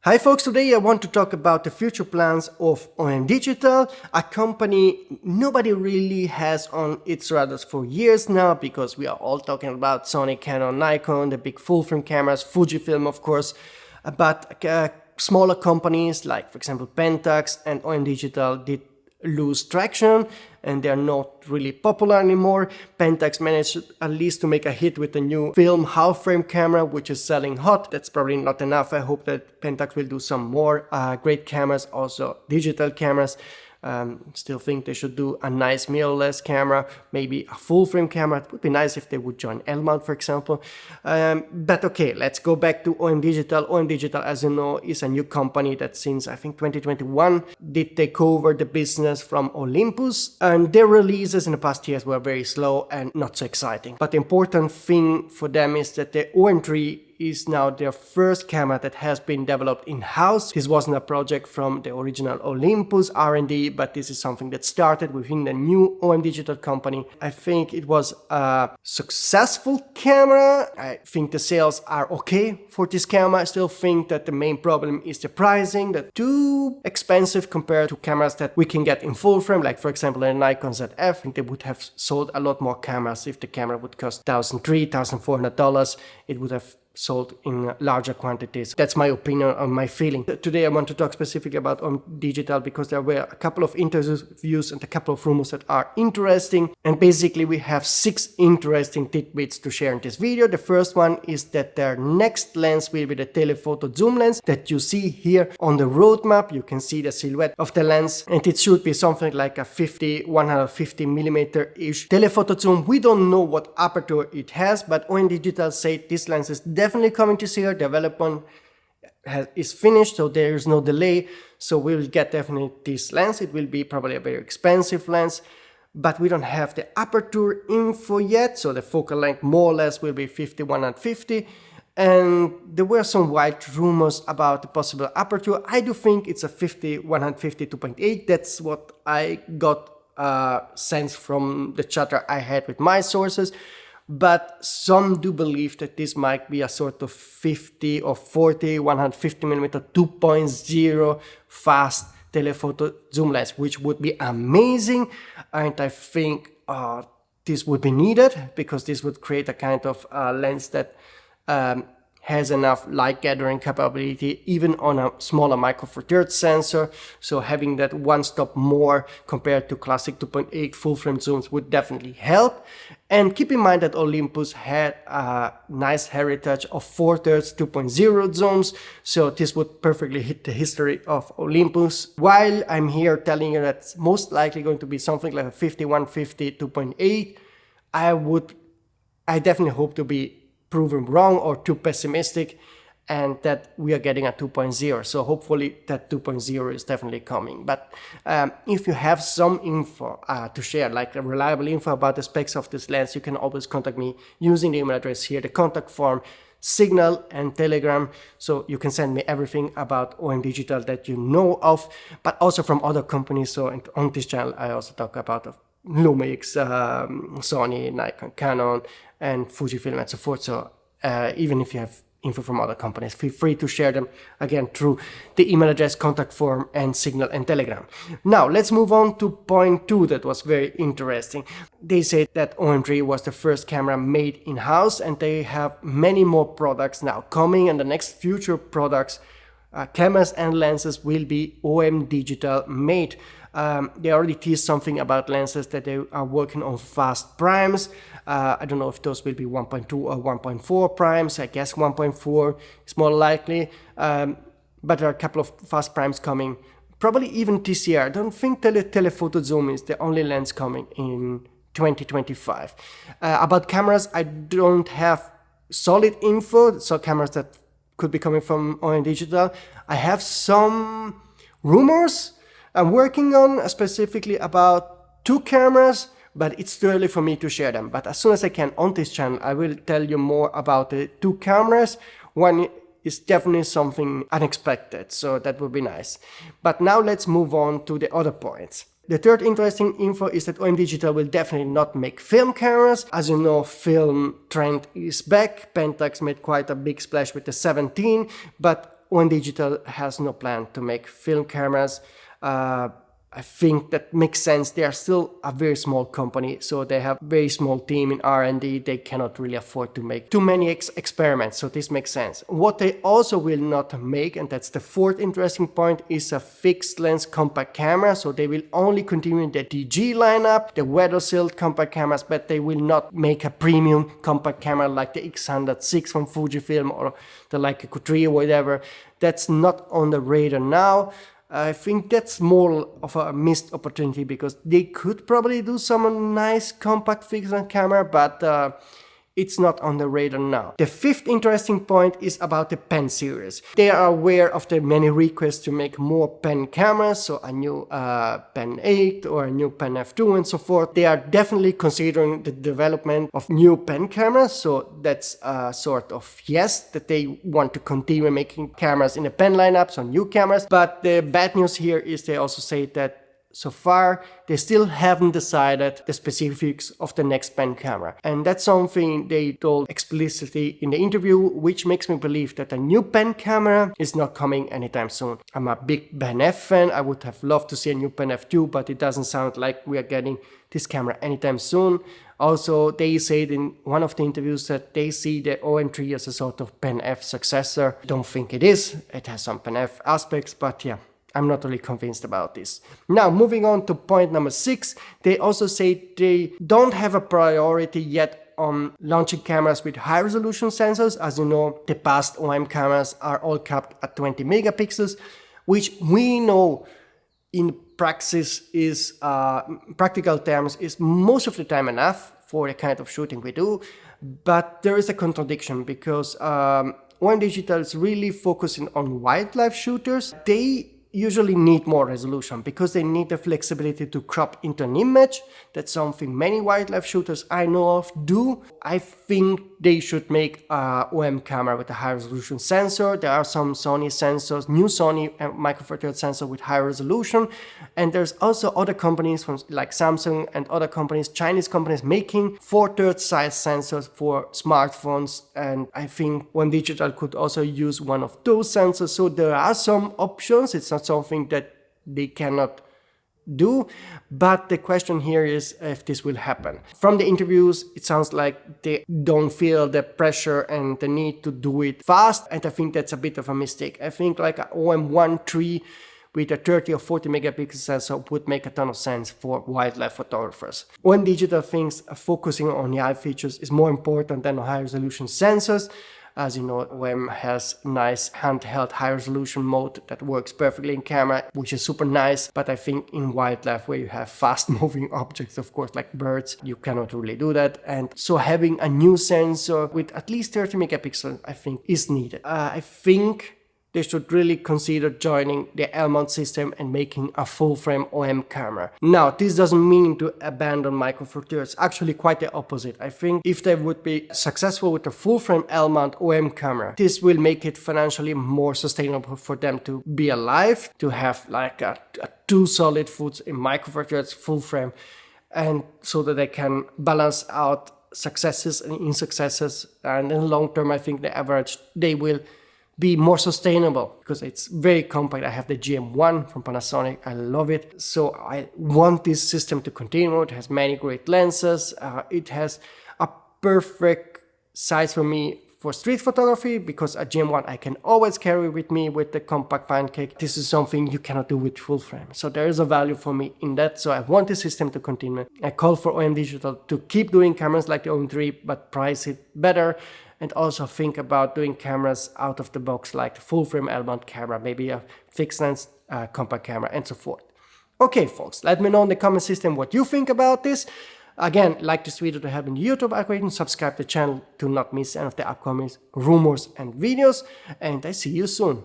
Hi folks, today I want to talk about the future plans of OM Digital, a company nobody really has on its radars for years now because we are all talking about Sony, Canon, Nikon, the big full-frame cameras, Fujifilm of course, but smaller companies like for example Pentax and OM Digital did lose traction and they are not really popular anymore. Pentax managed at least to make a hit with the new film half-frame camera, which is selling hot. That's probably not enough. I hope that Pentax will do some more great cameras, also digital cameras. Still think they should do a nice mirrorless camera, maybe a full-frame camera. It would be nice if they would join L-mount, for example. But okay, let's go back to OM Digital. OM Digital, as you know, is a new company that since I think 2021 did take over the business from Olympus, and their releases in the past years were very slow and not so exciting. But the important thing for them is that the OM3 is now their first camera that has been developed in-house. This wasn't a project from the original Olympus R&D, but this is something that started within the new OM Digital company. I think it was a successful camera. I think the sales are okay for this camera. I still think that the main problem is the pricing, that's too expensive compared to cameras that we can get in full frame, like for example the Nikon ZF. I think they would have sold a lot more cameras if the camera would cost $1,300, $1,400. It would have sold in larger quantities. That's my opinion and my feeling. Today I want to talk specifically about OM Digital because there were a couple of interviews and a couple of rumors that are interesting, and basically we have 6 interesting tidbits to share in this video. The first one is that their next lens will be the telephoto zoom lens that you see here on the roadmap. You can see the silhouette of the lens and it should be something like a 150 millimeter ish telephoto zoom. We don't know what aperture it has, but OM Digital said this lens is definitely coming to see. Development is finished, so there is no delay. So we will get definitely this lens. It will be probably a very expensive lens, but we don't have the aperture info yet. So the focal length more or less will be 50-150. And there were some wild rumors about the possible aperture. I do think it's a 50-150 2.8. That's what I got sense from the chatter I had with my sources. But some do believe that this might be a sort of 50 or 40, 150 millimeter 2.0 fast telephoto zoom lens, which would be amazing. And I think this would be needed because this would create a kind of lens that has enough light gathering capability even on a smaller micro four thirds sensor. So having that one stop more compared to classic 2.8 full frame zooms would definitely help. And keep in mind that Olympus had a nice heritage of 4/3 2.0 zooms, so this would perfectly hit the history of Olympus. While I'm here telling you that it's most likely going to be something like a 50-150 2.8, I definitely hope to be proven wrong or too pessimistic and that we are getting a 2.0. So hopefully that 2.0 is definitely coming. But if you have some info to share, like a reliable info about the specs of this lens, you can always contact me using the email address here, the contact form, Signal and Telegram. So you can send me everything about OM Digital that you know of, but also from other companies. So on this channel I also talk about Lumix, Sony, Nikon, Canon, and Fujifilm and so forth. So even if you have info from other companies, feel free to share them again through the email address, contact form, and Signal and Telegram. Now let's move on to point 2 that was very interesting. They said that OM3 was the first camera made in-house and they have many more products now coming, and the next future products, cameras and lenses, will be OM Digital made. They already teased something about lenses that they are working on fast primes. I don't know if those will be 1.2 or 1.4 primes. I guess 1.4 is more likely. But there are a couple of fast primes coming, probably even this year. I don't think telephoto zoom is the only lens coming in 2025. About cameras, I don't have solid info. So cameras that could be coming from OM Digital. I have some rumors I'm working on, specifically about 2 cameras, but it's too early for me to share them. But as soon as I can on this channel, I will tell you more about the 2 cameras. One is definitely something unexpected, so that would be nice. But now let's move on to the other points. The third interesting info is that OM Digital will definitely not make film cameras. As you know, film trend is back. Pentax made quite a big splash with the 17, but OM Digital has no plan to make film cameras. I think that makes sense. They are still a very small company, so they have very small team in R&D. They cannot really afford to make too many experiments, so this makes sense. What they also will not make, and that's the fourth interesting point, is a fixed lens compact camera. So they will only continue the DG lineup, the weather-sealed compact cameras, but they will not make a premium compact camera like the X100VI from Fujifilm or the Leica Q3 or whatever. That's not on the radar now. I think that's more of a missed opportunity because they could probably do some nice compact fixed lens camera, but it's not on the radar now. The fifth interesting point is about the pen series. They are aware of the many requests to make more pen cameras, so a new pen 8 or a new pen f2 and so forth. They are definitely considering the development of new pen cameras, so that's a sort of yes, that they want to continue making cameras in the pen lineup, so new cameras. But the bad news here is they also say that so far, they still haven't decided the specifics of the next pen camera. And that's something they told explicitly in the interview, which makes me believe that a new pen camera is not coming anytime soon. I'm a big Ben F fan. I would have loved to see a new Ben F2, but it doesn't sound like we are getting this camera anytime soon. Also, they said in one of the interviews that they see the OM3 as a sort of Ben F successor. Don't think it is. It has some Ben F aspects, but yeah. I'm not really convinced about this. Now, moving on to point number 6, they also say they don't have a priority yet on launching cameras with high resolution sensors. As you know, the past OM cameras are all capped at 20 megapixels, which we know in praxis is, practical terms, is most of the time enough for the kind of shooting we do. But there is a contradiction because OM Digital is really focusing on wildlife shooters. They usually need more resolution because they need the flexibility to crop into an image. That's something many wildlife shooters I know of do. I think they should make a OM camera with a high resolution sensor. There are some Sony sensors, new Sony micro four thirds sensor with high resolution. And there's also other companies from like Samsung and other companies, Chinese companies making 4/3 size sensors for smartphones. And I think OM Digital could also use one of those sensors. So there are some options. It's not something that they cannot do, but the question here is if this will happen. From the interviews, it sounds like they don't feel the pressure and the need to do it fast, and I think that's a bit of a mistake. I think like an OM1.3 with a 30 or 40 megapixel sensor would make a ton of sense for wildlife photographers. OM Digital thinks focusing on the eye features is more important than high resolution sensors. As you know, OM has nice handheld high resolution mode that works perfectly in camera, which is super nice. But I think in wildlife, where you have fast moving objects, of course, like birds, you cannot really do that. And so having a new sensor with at least 30 megapixels, I think, is needed. I think they should really consider joining the L-mount system and making a full-frame OM camera. Now, this doesn't mean to abandon micro four thirds. Actually, quite the opposite. I think if they would be successful with a full-frame L-mount OM camera, this will make it financially more sustainable for them to be alive, to have like a 2 solid foots in micro four thirds full-frame, and so that they can balance out successes and insuccesses. And in the long term, I think the average, they will be more sustainable because it's very compact. I have the GM1 from Panasonic. I love it. So I want this system to continue. It has many great lenses. It has a perfect size for me for street photography because a GM1 I can always carry with me with the compact pancake. This is something you cannot do with full frame. So there is a value for me in that. So I want the system to continue. I call for OM Digital to keep doing cameras like the OM3 but price it better. And also think about doing cameras out of the box like the full-frame L-mount camera, maybe a fixed lens compact camera and so forth. Okay, folks, let me know in the comment system what you think about this. Again, like this video to help in the YouTube algorithm, subscribe to the channel to not miss any of the upcoming rumors and videos, and I see you soon.